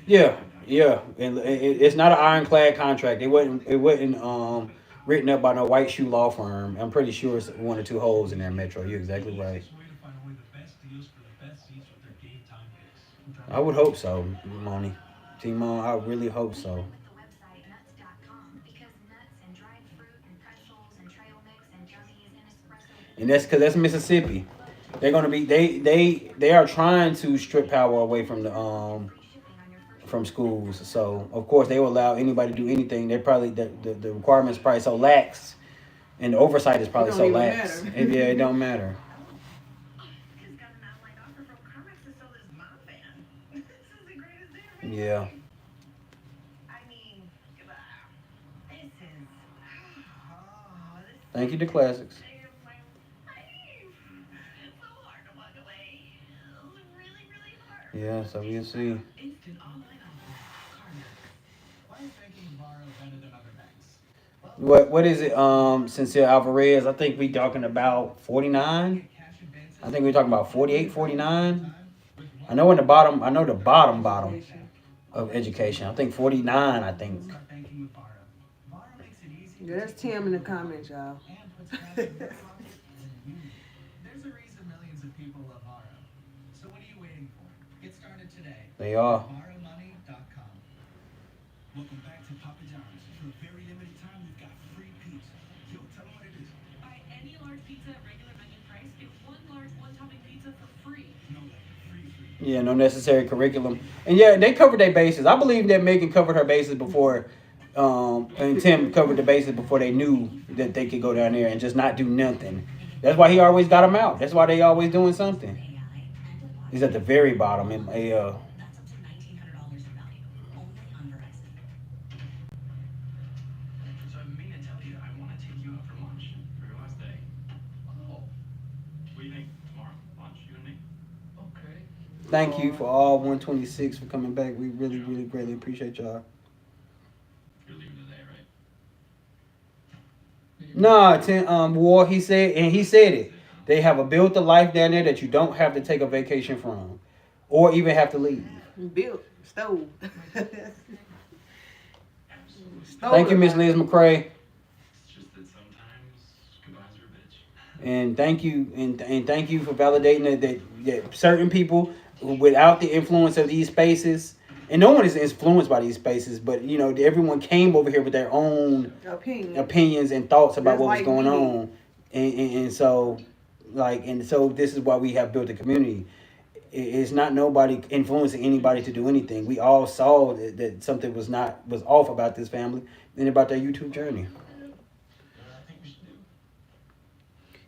Yeah, and it's not an ironclad contract. It wasn't written up by no white shoe law firm. I'm pretty sure it's one or two holes in there, Metro. You're exactly right. I would hope so, Moni. Timon, I really hope so. With the website nuts.com because nuts and dried fruit and pretzels and trail mix and gummies and espresso. And that's because that's Mississippi. They're gonna be they are trying to strip power away from the from schools. So of course they will allow anybody to do anything. They're probably the requirements probably so lax, and the oversight is probably so lax. Yeah, it don't matter. Just got an online offer from Carmex to sell this mom van. This is the greatest day of my Yeah. life. I mean, this is. This Thank you to Classics. day of my life. It's so hard to walk away. It's really, really hard. Yeah, so we'll see. Instant online offer. Carmex. Why is banking borrow better than other banks? What is it? Sincere Alvarez, I think we talking about 49. I think we're talking about 48, 49. I know the bottom of education. I think 49, I think. Start banking with Borrow. Borrow makes it easy. Yeah, that's Tim in the comments, y'all. And puts cash in your pocket when you need it. There's a reason millions of people love Borrow. So what are you waiting for? Get started today. They are. BorrowMoney.com. Welcome back to Papa John's. For a very limited time, we've got free pizza. Yo, tell them what it is. Buy any large pizza at regular menu price. Get one large one-topping pizza for free. No, like free. Yeah, no necessary curriculum. And yeah, they covered their bases. I believe that Megan covered her bases before, and Tim covered the bases before they knew that they could go down there and just not do nothing. That's why he always got them out. That's why they always doing something. He's at the very bottom. That's up to $1,900 in value. Only on Verizon. So I mean to tell you, I want to take you out for lunch for your last day. Oh. What do you think? Tomorrow? Lunch, you and me? Okay. Thank you for all 126 for coming back. We really, really greatly appreciate y'all. You're leaving today, right? Nah, War, he said it. They have a built a life down there that you don't have to take a vacation from, or even have to leave. Built stove. Thank you, Miss Liz McCrae. It's just that sometimes goodbyes are a bitch. And thank you, and thank you for validating that certain people without the influence of these spaces, and no one is influenced by these spaces, but you know everyone came over here with their own Opinion. opinions and thoughts about Just what was like we going did. on, and so and so this is why we have built a community. It's not nobody influencing anybody to do anything. We all saw that something was off about this family and about their YouTube journey. You know what I think we should do?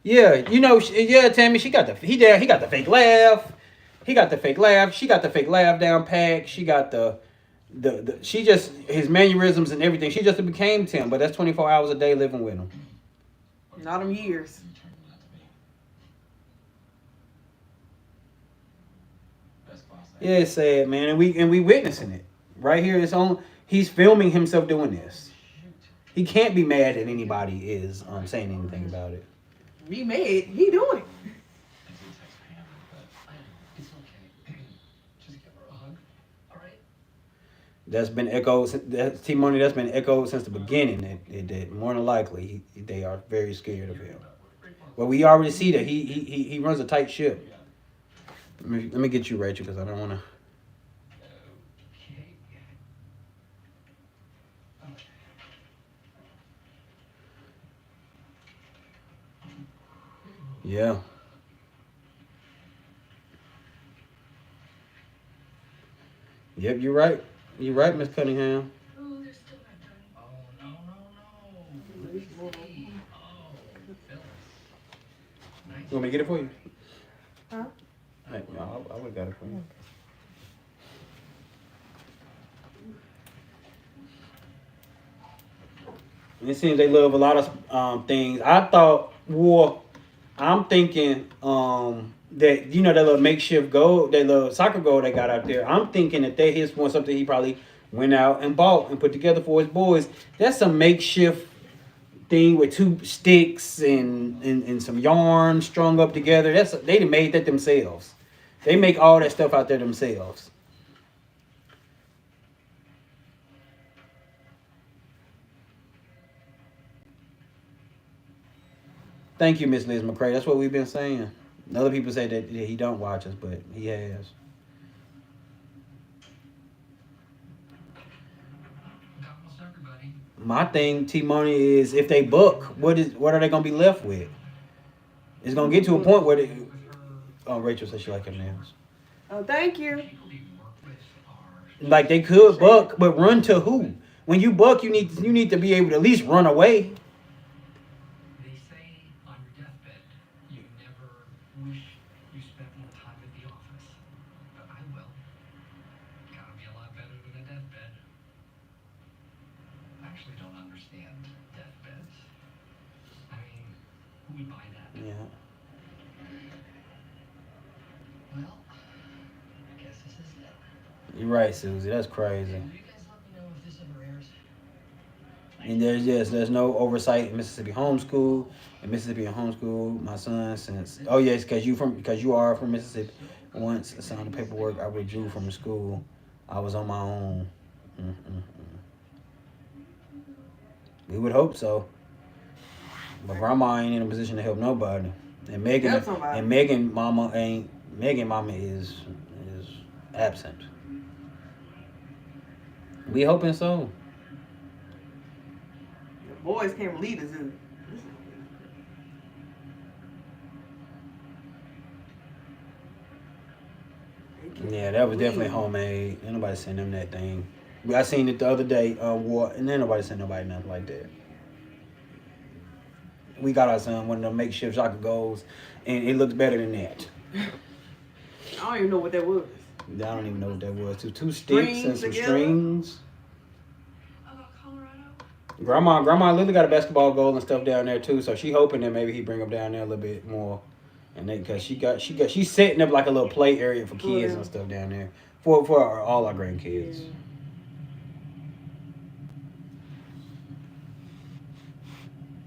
Yeah, you know, yeah, Tammy, he got the fake laugh. He got the fake laugh. She got the fake laugh down pat. She got the she just his mannerisms and everything. She just became Tim, but that's 24 hours a day living with him. Not them years. You turned him out to be. Best boss I Yeah, it's sad, man, and we witnessing it right here. It's on. He's filming himself doing this. Shoot. He can't be mad that anybody is saying anything about it. Be mad. He doing it. I did text Pam, but It's okay. Just give her a hug. All right? That's been echoed. That T Money. That's been echoed since the beginning. That more than likely they are very scared of him. Well, we already see that he runs a tight ship. Let me get you, Rachel, because I don't want to. Okay. Yeah. Yep, you're right. You're right, Miss Cunningham. Oh, they're still not done. Oh, no. Let me see. Oh, Phyllis. Nice. You want me to get it for you? Huh? Hey, I would have got it for you. And it seems they love a lot of things. I thought war. I'm thinking that you know that little makeshift goal, that little soccer goal they got out there. I'm thinking that they his was something he probably went out and bought and put together for his boys. That's some makeshift thing with two sticks and some yarn strung up together. They done made that themselves. They make all that stuff out there themselves. Thank you, Miss Liz McCray. That's what we've been saying. Other people say that he don't watch us, but he has. Got almost everybody. My thing, T Money, is if they book, what are they gonna be left with? It's gonna get to a point where they. With her, Oh, Rachel said she like her nails. Oh, thank you. people you work with are. Like they could buck, but run to who? When you buck, you need to be able to at least run away. They say on your deathbed, you never wish you spent more time at the office. But I will. Gotta be a lot better than a deathbed. I actually don't understand deathbeds. I mean, who would buy that? Yeah. Well, I guess this is it. You're right, Susie. That's crazy. Will you guys let me know if this ever airs? And there's no oversight in Mississippi homeschool. In Mississippi and homeschool, my son since yes, because you are from Mississippi. Once I signed the paperwork, I withdrew from the school. I was on my own. Mm-mm-mm. We would hope so, but grandma ain't in a position to help nobody. And Help somebody. Megan mama ain't. Megan mama is absent. We hoping so. The boys can't lead us in. Yeah, that was definitely homemade. Ain't nobody sent them that thing. I seen it the other day on War, and then nobody sent nobody nothing like that. We got our son one of them makeshift soccer goals, and it looks better than that. I don't even know what that was. I don't even know what that was. Two sticks and Strings some together? strings. About Colorado? Grandma Lily got a basketball goal and stuff down there too, so she hoping that maybe he bring them down there a little bit more. And then because she's setting up like a little play area for kids and stuff down there for all our grandkids.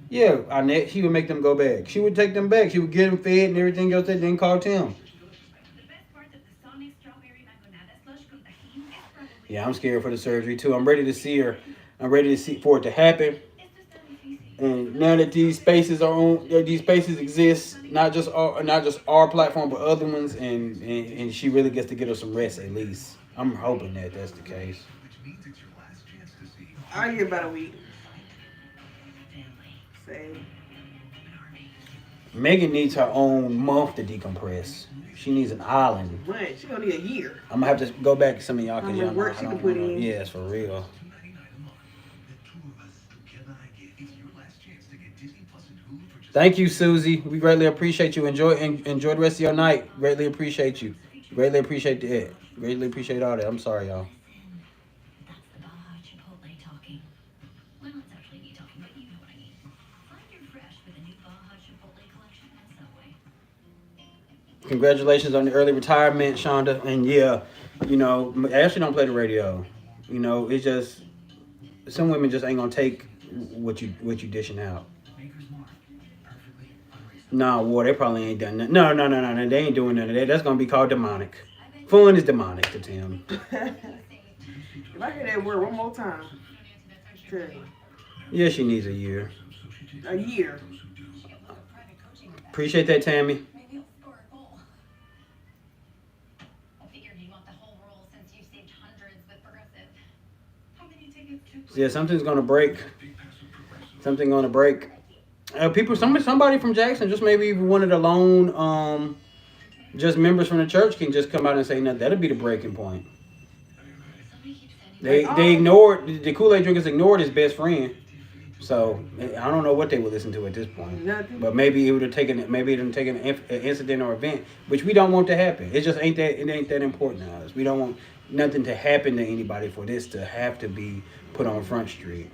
Yeah, Annette, she would make them go back. She would take them back. She would get them fed and everything else that then call Tim. The best part of the Sonic Strawberry Mangonada Slush con Tajín is probably... Yeah, I'm scared for the surgery too. I'm ready to see her. I'm ready to see for it to happen. Esto está difícil. And now that these spaces are on, that these spaces exist, not just our platform, but other ones, and she really gets to get her some rest at least. I'm hoping that that's the case. Which means it's your last chance to see. I'll give about a week. Family. Say, An army. Megan needs her own month to decompress. She needs an island. but she gonna need a year. I'm gonna have to go back to some of y'all How because much y'all know work I she don't can put wanna- in. Yes, for real. $2.99 a month. The two of us together again. It's your last chance to get Disney Plus and Hulu for just. Thank you, Susie. We greatly appreciate you. Enjoy the rest of your night. Greatly appreciate you. Greatly appreciate it. Greatly appreciate all that. I'm sorry, y'all. Listen, that's the Baja Chipotle talking. Well, it's actually me talking, but you know what I mean. Find your fresh with the new Baja Chipotle collection at Subway. Congratulations on the early retirement, Shonda. And yeah, you know, Ashley don't play the radio. You know, it's just some women just ain't gonna take what you dishing out. Maker's Mark. Perfectly unreasonable. Nah, war, they probably ain't done that. No. They ain't doing none of that. That's gonna be called demonic. Fun is demonic to Tim. If I hear that word one more time, tell you, Yeah, she needs a year. a year. Appreciate that, Tammy. Maybe you'll score a goal. I figured you'd want the whole roll since you saved hundreds with Progressive. How many tickets to Yeah, something's gonna break. Something gonna break. People, somebody from Jackson, just maybe even one of the lone, just members from the church can just come out and say, "No, that'll be the breaking point." Somebody keeps sending They ignored the Kool-Aid drinkers ignored his best friend, so I don't know what they would listen to at this point. Nothing. But maybe it would have taken an incident or event, which we don't want to happen. It just ain't that important to us. We don't want nothing to happen to anybody for this to have to be put on Front Street.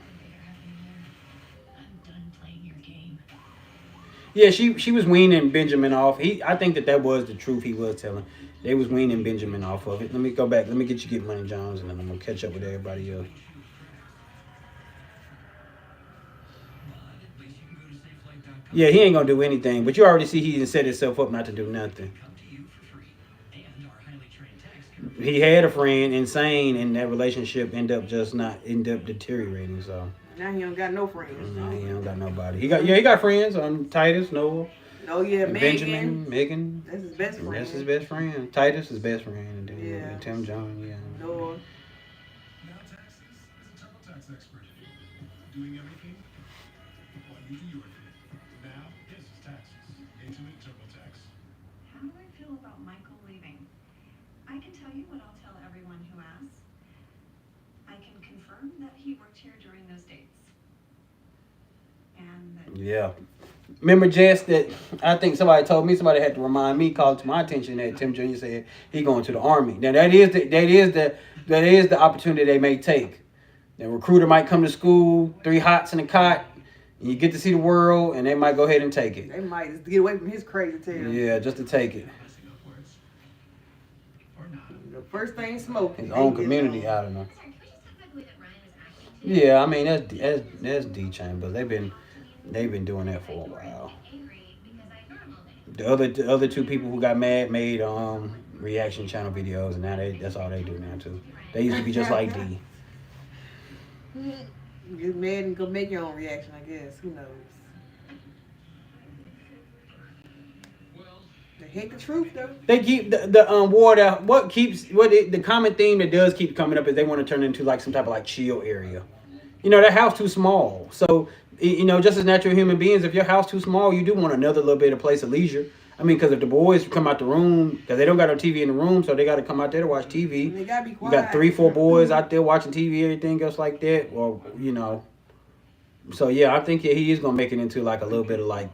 I'm done playing your game. Yeah, she was weaning Benjamin off. I think that was the truth he was telling. They was weaning Benjamin off of it. Let me go back. Let me get you Get Money Jones, and then I'm gonna catch up with everybody else. At least you can go to safelight.com. Yeah, he ain't gonna do anything. But you already see he done set himself up not to do nothing. Come to you for free. And our highly trained tax He had a friend, insane, and that relationship end up deteriorating. So Now he don't got no friends. nah, he don't got nobody. He got friends. Titus, Noah, Oh yeah, Benjamin, Megan. That's his best friend. That's his best friend. Titus, his best friend, and then Yeah. Tim John. Yeah. No, Now taxes is a TurboTax expert. Doing everything while you do your thing. Now his is taxes. Intimate TurboTax. How do I feel about Michael leaving? I can tell you what I'll tell everyone who asks. I can confirm that he worked here during those dates. And that Yeah. Remember, Jess, that I think somebody had to remind me, called to my attention that Tim Jr. said he going to the Army. Now that is the opportunity they may take. The recruiter might come to school, 3 hots in a cot, and you get to see the world, and they might go ahead and take it. they might just get away from his crazy tail. Yeah, just to take it. messing upwards. Or not. The first thing smoking. His own community out of them. Sorry, can we just talk about the way that Ryan was acting today? Yeah, I mean that's D Chambers. They've been doing that for a while. Angry because I normally. The other two people who got mad made reaction channel videos, and now that's all they do now too. They used to be just like D. Get mad and go make your own reaction, I guess. Who knows? Well, They hate the truth though. They keep the water. The common theme that does keep coming up is they want to turn it into like some type of like chill area. You know, that house too small. So you know, just as natural human beings, if your house too small, you do want another little bit of place of leisure. I mean, because if the boys come out the room, because they don't got no TV in the room, so they got to come out there to watch TV. They gotta be You quiet. got 3-4 boys out there watching TV, everything else like that, or you know. So yeah, I think he is gonna make it into like a little bit of like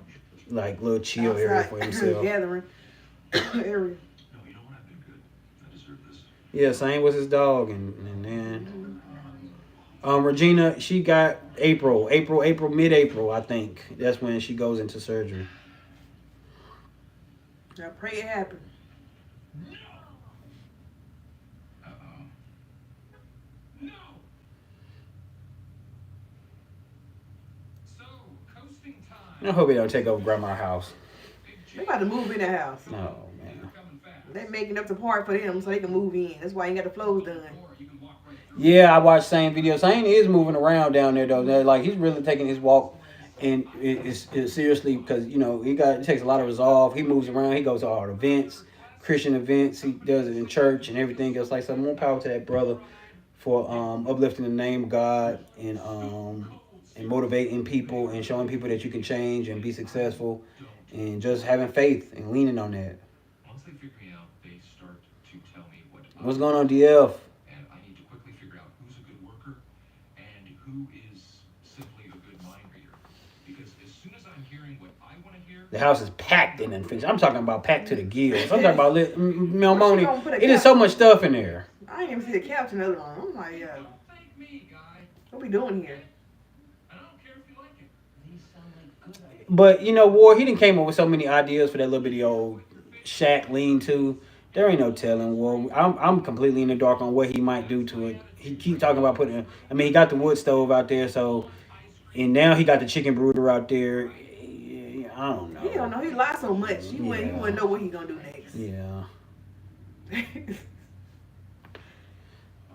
little chill area for himself. Gathering area. no, you know what? I've been good. I deserve this. Yeah, same with his dog, and then Regina, she got mid-April, I think. That's when she goes into surgery. I pray it happen. Uh-oh. No! So, coasting time. I hope he don't take over Grandma's house. They about to move in the house. No, man. Coming fast. They making up the part for them so they can move in. That's why you got the flows done. Or you can walk right through. Yeah, I watched Sane video. Sane is moving around down there though. Like he's really taking his walk And it's seriously because it takes a lot of resolve. He moves around. He goes to all events, Christian events. He does it in church and everything else like so. More power to that brother for uplifting the name of God and motivating people and showing people that you can change and be successful and just having faith and leaning on that. Once they figure me out, they start to tell me what What's going on, DF? and I need to quickly figure out who's a good worker and who is simply a good mind reader. Because as soon as I'm hearing what I want to hear, The house is packed in unfinished. I'm talking about packed to the gills. I'm talking about Where's she Melmoni. gonna put a It is couch? so much stuff in there. I didn't even see the couch in the other one. I'm like, don't thank me, guy. what we doing here? I don't care if you like it. These sound like good ideas. But War, he didn't came up with so many ideas for that little bitty old shack lean to. There ain't no telling, War. I'm completely in the dark on what he might do to it. He keep talking about putting. I mean, he got the wood stove out there, so and now he got the chicken brooder out there. I don't know. He don't know. He lied so much. You wouldn't know what he gonna do next. Yeah. But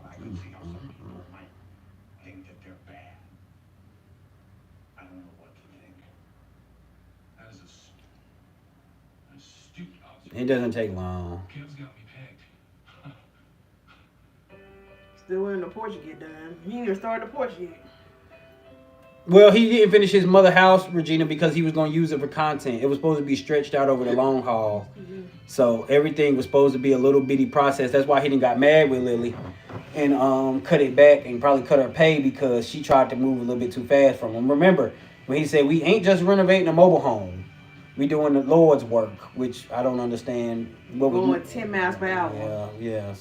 I can see how some people might think that they're bad. I don't know what to think. That is a stupid It observation. doesn't take long. Kim's got me pegged. Still waiting the porch to get done. He ain't even started the porch yet. Well, he didn't finish his mother house, Regina, because he was going to use it for content. It was supposed to be stretched out over the long haul. So everything was supposed to be a little bitty process. That's why he didn't got mad with Lily and cut it back and probably cut her pay because she tried to move a little bit too fast from him. Remember, when he said, we ain't just renovating a mobile home. We doing the Lord's work, which I don't understand. What was Going 10 miles per hour. Yeah.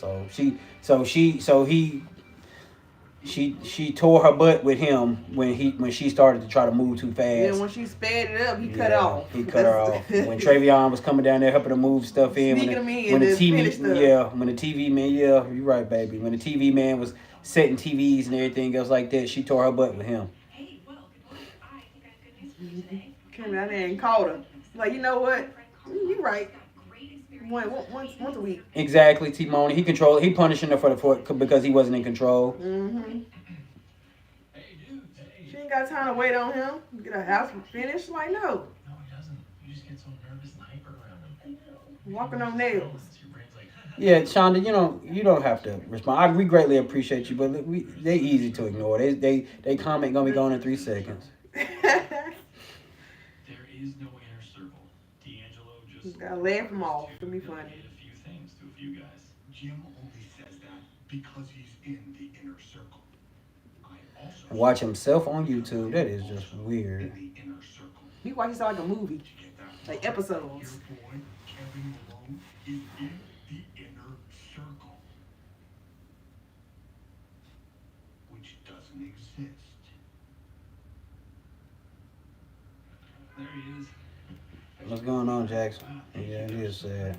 She tore her butt with him when she started to try to move too fast. Then when she sped it up, he cut off. He cut her off. When Travion was coming down there helping to move stuff in. Sneaking them in when the to TV, finish stuff. when the TV man, you're right, baby. When the TV man was setting TVs and everything else like that, she tore her butt with him. Hey, well, good morning. I think I have good news for you today. Came down there and called her. Like, you know what? You right. Got great experience. Once a week. Exactly, T-Money. He punishing her for because he wasn't in control. Mm-hmm. Hey, dude. Hey. She ain't got time to wait on him. Get her house finished. Like, no. No, he doesn't. You just get so nervous and hyper around him. Walking on nails. Your brain's like, Yeah, Shonda, you don't have to respond. We greatly appreciate you, but they easy to ignore. They comment gonna be gone in 3 seconds. there is no inner circle. D'Angelo just Gotta laugh him off to be funny. did a few things to a few guys. Jim only says that because he's in the inner circle. I also Watch himself on YouTube. That is just weird. in the inner circle. He watches like a movie. Did you get that? Like episodes. Your boy, Kevin Malone, is in the inner circle. Which doesn't exist. There he is. What's going on, Jackson? Yeah, it is sad.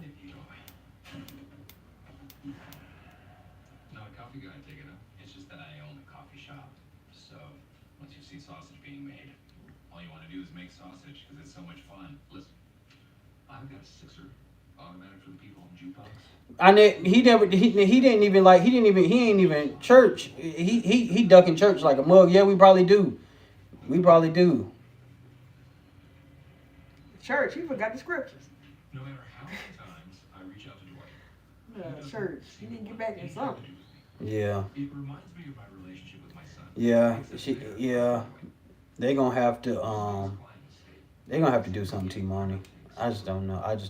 Not a coffee guy, I take it up. It's just that I own a coffee shop. So, once you see sausage being made, all you want to do is make sausage because it's so much fun. Listen, I've got a sixer automatic for the people in jukebox. He ain't even church. He ducking church like a mug. Yeah, we probably do. Church. He forgot the scriptures. No matter how many times I reach out to Dwight. Church. He didn't get back in something. Yeah. It reminds me of my relationship with my son. Yeah. They gonna have to do something, T-Money. I just don't know. Yes.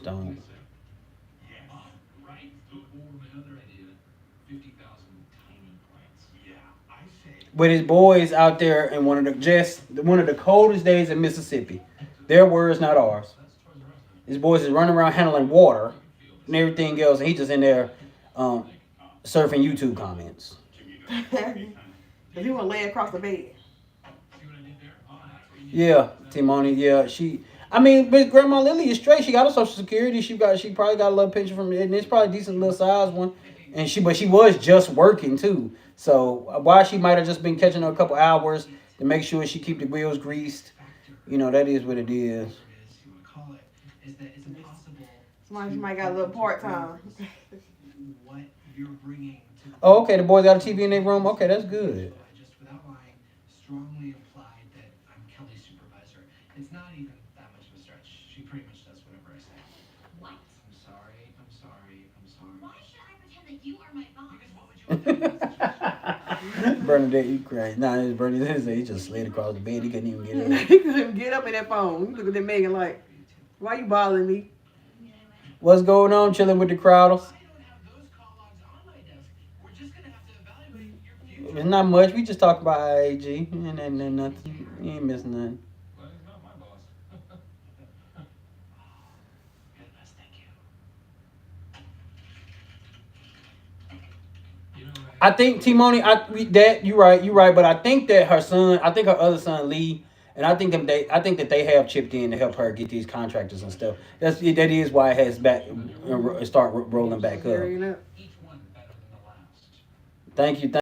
Right? Or my other idea, 50,000 tiny plants. Yeah, I say. With his boys out there in one of the coldest days in Mississippi. Their words, not ours. That's Toys R Us. His boys is running around handling water and everything else, and he just in there surfing YouTube comments. Because he want to lay across the bed. See what I did there? Oh, that's what you need. Yeah, Timoni. Yeah, but Grandma Lily is straight. She got a Social Security. She probably got a little pension from it, and it's probably a decent little size one. But she was just working too. So why she might have just been catching her a couple hours to make sure she keep the wheels greased. That is what it is. You want to call it, is that it's impossible. Somebody might got a little part-time. What you're bringing to the Oh, okay. The boys got a TV in their room. Okay, that's good. I just, without lying, strongly implied that I'm Kelly's supervisor. You are my boss. Because what would you have done in that situation? Bernadette, you crazy. Nah, it's Bernadette. He just slid across the bed. He couldn't even get up. He couldn't get up in that phone. He looked at Megan like, why you bothering me? What's going on? Chilling with the Crowders. I don't have those call logs on my desk. We're just gonna have to evaluate your future. It's not much. We just talk about IAG. And nothing. You ain't missing nothing. Well, he's not my boss. Goodness, thank you. You know, I think Timoni, you're right, but I think that her son, I think her other son Lee, and I think that they have chipped in to help her get these contractors and stuff. That is why it has start rolling back up. Carrying up. each one better than the last. Thank you.